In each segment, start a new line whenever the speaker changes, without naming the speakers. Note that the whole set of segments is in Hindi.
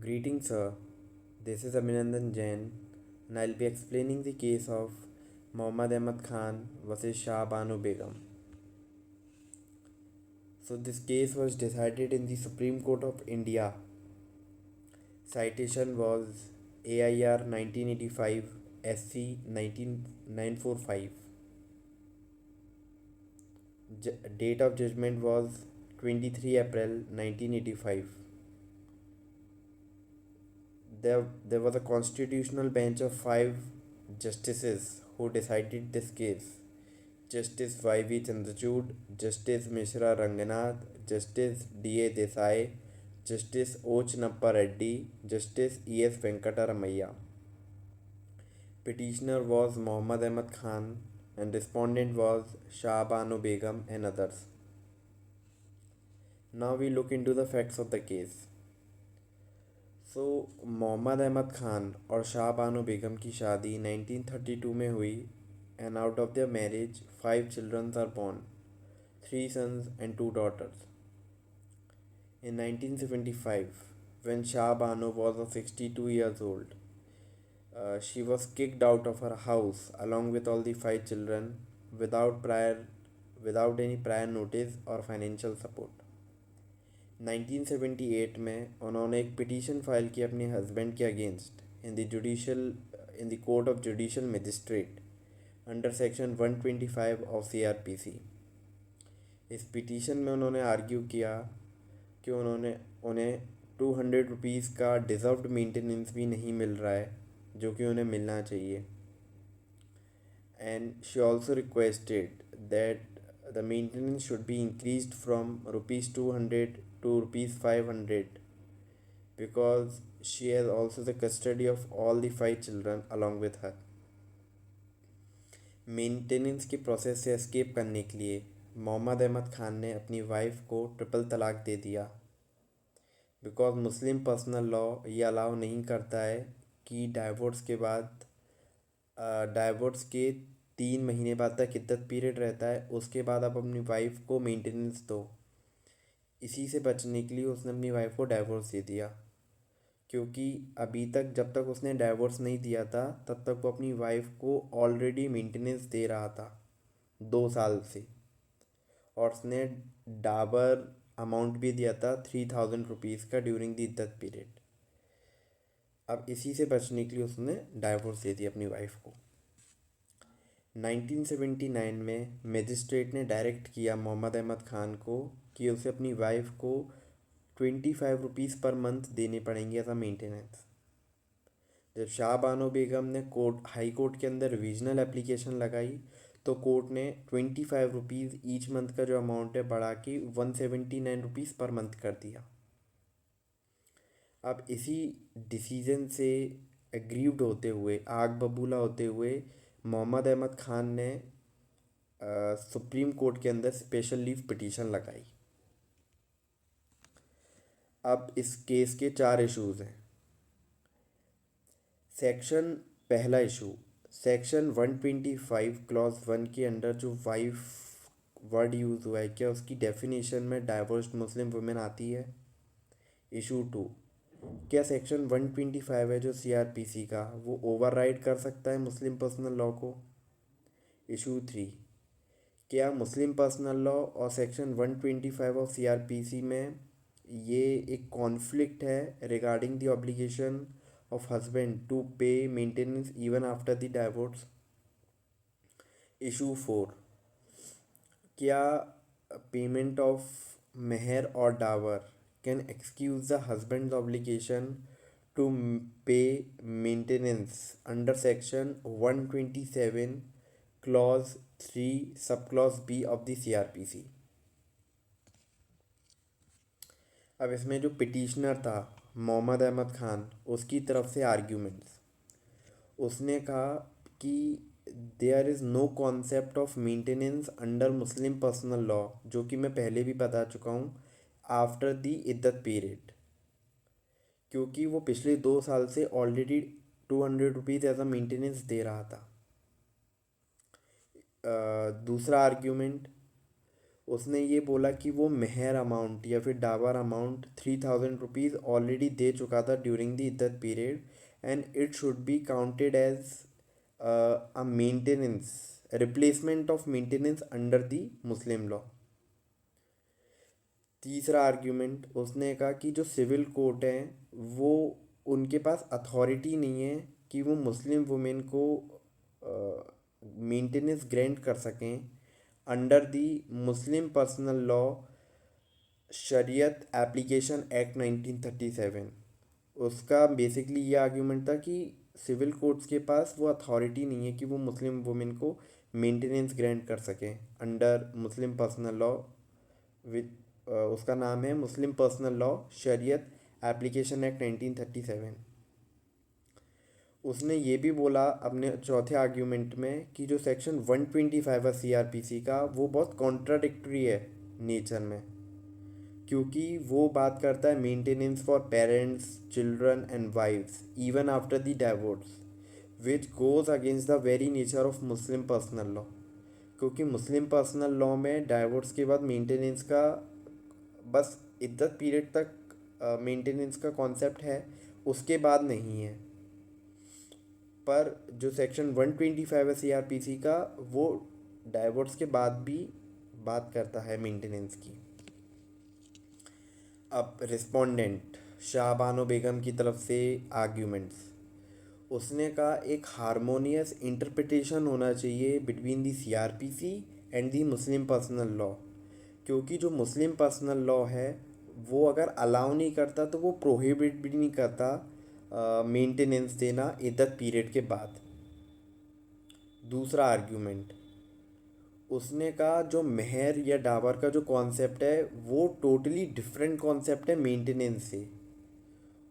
Greetings, sir. This is Abhinandan Jain, and I'll be explaining the case of Muhammad Ahmad Khan versus Shah Banu Begum. So, this case was decided in the Supreme Court of India. Citation was AIR 1985 SC 19945. Date of judgment was 23 April 1985. There was a constitutional bench of five justices who decided this case. Justice Y.V. Chandrachud, Justice Mishra Ranganath, Justice D.A. Desai, Justice O. Chinappa Reddy, Justice E.S. Venkataramaiah. Petitioner was Muhammad Ahmad Khan and respondent was Shah Banu Begum and others. Now we look into the facts of the case. सो मोहम्मद अहमद खान और शाह बानो बेगम की शादी 1932 में हुई and out of their marriage 5 children are born, 3 sons and 2 daughters. In 1975, when Shah Bano was 62 years old, she was kicked out of her house along with all the 5 children without any prior notice or financial support. 1978 में उन्होंने एक पिटीशन फाइल की अपने हस्बैंड के against in the court of judicial magistrate under section 125 of CRPC. इस पिटीशन में उन्होंने आर्ग्यू किया कि उन्हें ₹200 का डिज़र्व्ड मेंटेनेंस भी नहीं मिल रहा है जो कि उन्हें मिलना चाहिए. And she also requested that the maintenance should be increased from ₹200 to ₹500 because she has also the custody of all the 5 children along with her. Maintenance के प्रोसेस से एस्केप करने के लिए मोहम्मद अहमद खान ने अपनी वाइफ को ट्रिपल तलाक दे दिया बिकॉज मुस्लिम पर्सनल लॉ ये अलाउ नहीं करता है कि डाइवोर्स के 3 महीने बाद तक इद्दत पीरियड रहता है, उसके बाद आप अपनी वाइफ को मेंटेनेंस दो. इसी से बचने के लिए उसने अपनी वाइफ को डाइवोर्स दे दिया क्योंकि अभी तक जब तक उसने डाइवोर्स नहीं दिया था तब तक वो अपनी वाइफ को ऑलरेडी मेंटेनेंस दे रहा था 2 साल से, और उसने डाबर अमाउंट भी दिया था ₹3000 का ड्यूरिंग द इद्दत पीरियड. अब इसी से बचने के लिए उसने डाइवोर्स दे दिया अपनी वाइफ को. 1979 में मजिस्ट्रेट ने डायरेक्ट किया मोहम्मद अहमद खान को कि उसे अपनी वाइफ को ₹25 पर मंथ देने पड़ेंगे एज अ मेंटेनेंस. जब शाह बानो बेगम ने हाई कोर्ट के अंदर रिविजनल एप्लीकेशन लगाई तो कोर्ट ने ₹25 ईच मंथ का जो अमाउंट है बढ़ा के ₹179 पर मंथ कर दिया. अब इसी डिसीजन से एग्रीव्ड होते हुए, आग बबूला होते हुए, मोहम्मद अहमद खान ने सुप्रीम कोर्ट के अंदर स्पेशल लीव पिटीशन लगाई. अब इस केस के 4 इश्यूज हैं. पहला इशू, सेक्शन 125 क्लॉज 1 के अंदर जो वाइफ वर्ड यूज़ हुआ है, क्या उसकी डेफिनेशन में डाइवोर्स्ड मुस्लिम वुमेन आती है? इशू 2, क्या सेक्शन 125 है जो CRPC का, वो ओवरराइड कर सकता है मुस्लिम पर्सनल लॉ को? इशू 3, क्या मुस्लिम पर्सनल लॉ और सेक्शन 125 ऑफ CRPC में ये एक कॉन्फ्लिक्ट है regarding the obligation of husband to pay maintenance even after the divorce? Issue 4, क्या पेमेंट ऑफ मेहर और Dawar can excuse the husband's obligation to pay maintenance under section 127 clause 3 subclause B of the CRPC. अब इसमें जो पिटिशनर था मोहम्मद अहमद खान, उसकी तरफ से आर्ग्यूमेंट्स, उसने कहा कि there is no concept of maintenance under Muslim personal law, जो कि मैं पहले भी बता चुका हूँ, आफ्टर द इद्दत पीरियड, क्योंकि वो पिछले 2 साल से ऑलरेडी ₹200 एज अ मेंटेनेंस दे रहा था. दूसरा आर्ग्यूमेंट, उसने ये बोला कि वो मेहर अमाउंट या फिर डावर अमाउंट 3,000 रुपीज़ ऑलरेडी दे चुका था ड्यूरिंग द इद्दत period, and it should be counted as a maintenance, replacement of maintenance under the Muslim law. तीसरा आर्ग्यूमेंट, उसने कहा कि जो सिविल कोर्ट है वो, उनके पास अथॉरिटी नहीं है कि वो मुस्लिम वुमेन को मेंटेनेंस ग्रांट कर सकें under the Muslim personal law शरीयत एप्लीकेशन एक्ट 1937। उसका बेसिकली ये आर्ग्यूमेंट था कि सिविल कोर्ट्स के पास वो अथॉरिटी नहीं है कि वो मुस्लिम वुमेन को मेंटेनेंस ग्रांट कर सकें under Muslim personal law, with उसका नाम है मुस्लिम पर्सनल लॉ शरीयत एप्लीकेशन एक्ट 1937। उसने ये भी बोला अपने चौथे आर्ग्यूमेंट में कि जो सेक्शन 125 है सीआरपीसी का, वो बहुत कॉन्ट्राडिक्टरी है नेचर में, क्योंकि वो बात करता है maintenance for parents, children and wifes even after the divorce, which goes against the very nature of Muslim personal law. क्योंकि मुस्लिम पर्सनल लॉ में डाइवोर्स के बाद मेंटेनेंस का बस इद्दत पीरियड तक मेंटेनेंस का कॉन्सेप्ट है, उसके बाद नहीं है। पर जो सेक्शन 125 है सीआरपीसी का, वो डाइवोर्स के बाद भी बात करता है मेंटेनेंस की। अब रिस्पोंडेंट शाहबानो बेगम की तरफ से आर्ग्यूमेंट्स, उसने कहा एक हारमोनियस इंटरप्रिटेशन होना चाहिए between the CrPC and the Muslim personal law, क्योंकि जो मुस्लिम पर्सनल लॉ है वो अगर अलाउ नहीं करता तो वो प्रोहिबिट भी नहीं करता मेंटेनेंस देना इद्दत पीरियड के बाद। दूसरा आर्ग्यूमेंट, उसने कहा जो मेहर या डावर का जो कॉन्सेप्ट है वो टोटली डिफरेंट कॉन्सेप्ट है मेंटेनेंस से,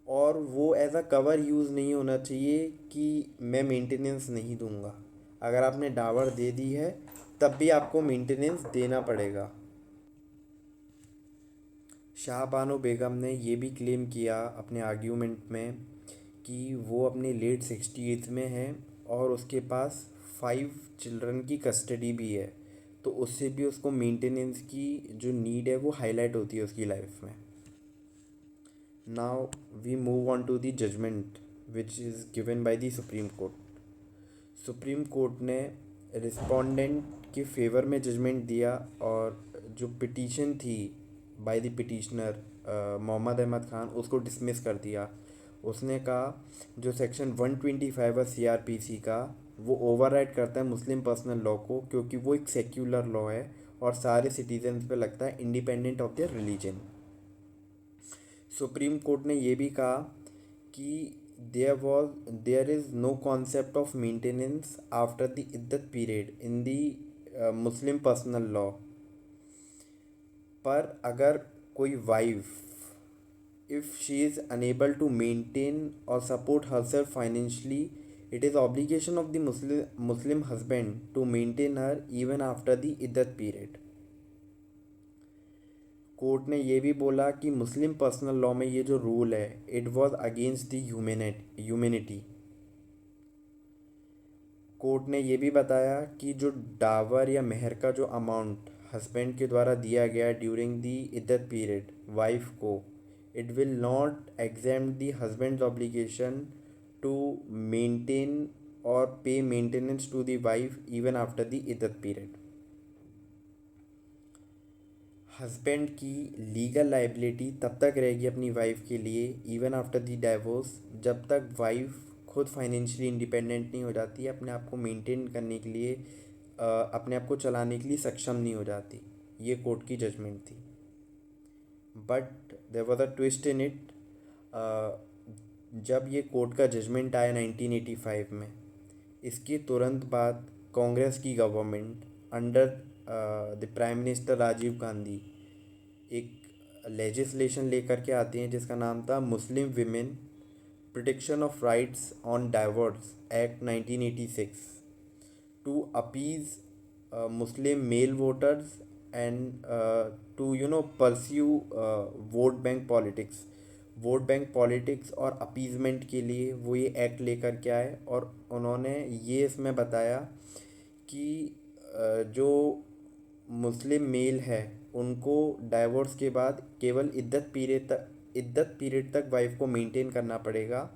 और वो एज अ कवर यूज़ नहीं होना चाहिए कि मैं मेंटेनेंस नहीं दूंगा। अगर आपने डावर दे दी है तब भी आपको मेंटेनेंस देना पड़ेगा। शाहबानो बेगम ने ये भी क्लेम किया अपने आर्ग्यूमेंट में कि वो अपने लेट 60s में है और उसके पास 5 चिल्ड्रन की कस्टडी भी है, तो उससे भी उसको मेंटेनेंस की जो नीड है वो हाईलाइट होती है उसकी लाइफ में। Now we move on to the judgment which is given by the Supreme Court. Supreme Court ने रिस्पोंडेंट के फेवर में जजमेंट दिया, और जो पिटीशन थी by the petitioner Mohammad Ahmad Khan, उसको डिसमिस कर दिया। उसने कहा जो सेक्शन 125 है सीआरपीसी का, वो ओवरराइड करता है मुस्लिम पर्सनल लॉ को, क्योंकि वो एक सेक्युलर लॉ है और सारे सिटीजन्स पे लगता है independent of their religion. Supreme Court ने ये भी कहा कि there is no concept of maintenance after the इद्दत period in the Muslim personal law. पर अगर कोई wife, if she is unable to maintain और support herself financially, it is obligation of the Muslim husband to maintain her even after the iddat period। Court ने ये भी बोला कि मुस्लिम पर्सनल लॉ में ये जो रूल है it was against the humanity. Court ने ये भी बताया कि जो डावर या मेहर का जो अमाउंट हस्बैंड के द्वारा दिया गया ड्यूरिंग द इद्दत पीरियड वाइफ को, it will not exempt the husband's obligation to maintain और pay maintenance to the wife even after the इद्दत पीरियड। हस्बैंड की लीगल लाइबिलिटी तब तक रहेगी अपनी वाइफ के लिए इवन आफ्टर द डाइवोर्स, जब तक वाइफ खुद फाइनेंशियली इंडिपेंडेंट नहीं हो जाती, अपने आप को मेंटेन करने के लिए अपने आप को चलाने के लिए सक्षम नहीं हो जाती। ये कोर्ट की जजमेंट थी। But there was a twist in it. जब ये कोर्ट का जजमेंट आया 1985 में, इसके तुरंत बाद कांग्रेस की government under the prime minister Rajiv Gandhi एक लेजिस्लेशन लेकर के आते हैं जिसका नाम था Muslim women protection of rights on divorce act 1986, to appease Muslim male voters and to pursue vote bank politics और अपीजमेंट के लिए वो ये एक्ट लेकर के आए। और उन्होंने ये इसमें बताया कि जो मुस्लिम मेल है उनको डाइवोर्स के बाद केवल इद्दत पीरियड तक वाइफ को मेंटेन करना पड़ेगा,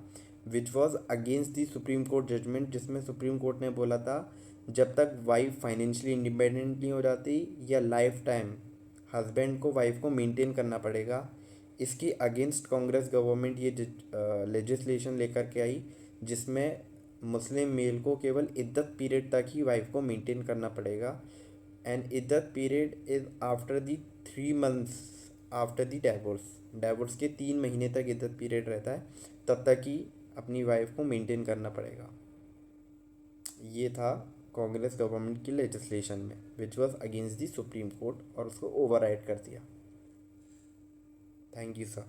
which was against the Supreme Court judgment, जिसमें सुप्रीम कोर्ट ने बोला था जब तक वाइफ फाइनेंशियली इंडिपेंडेंट नहीं हो जाती या लाइफ टाइम हस्बैंड को वाइफ को मेंटेन करना पड़ेगा। इसकी अगेंस्ट कांग्रेस गवर्नमेंट ये लेजिस्लेशन लेकर के आई, जिसमें मुस्लिम मेल को केवल इद्दत पीरियड तक ही वाइफ को मेंटेन करना पड़ेगा, एंड इद्दत period is after the 3 months after the divorce. Divorce के 3 महीने तक इद्दत पीरियड रहता है, तब तक ही अपनी वाइफ को मेंटेन करना पड़ेगा। ये था कांग्रेस गवर्नमेंट की लेजिस्लेशन में विच was against the Supreme court, और उसको ओवरराइड कर दिया। Thank you sir.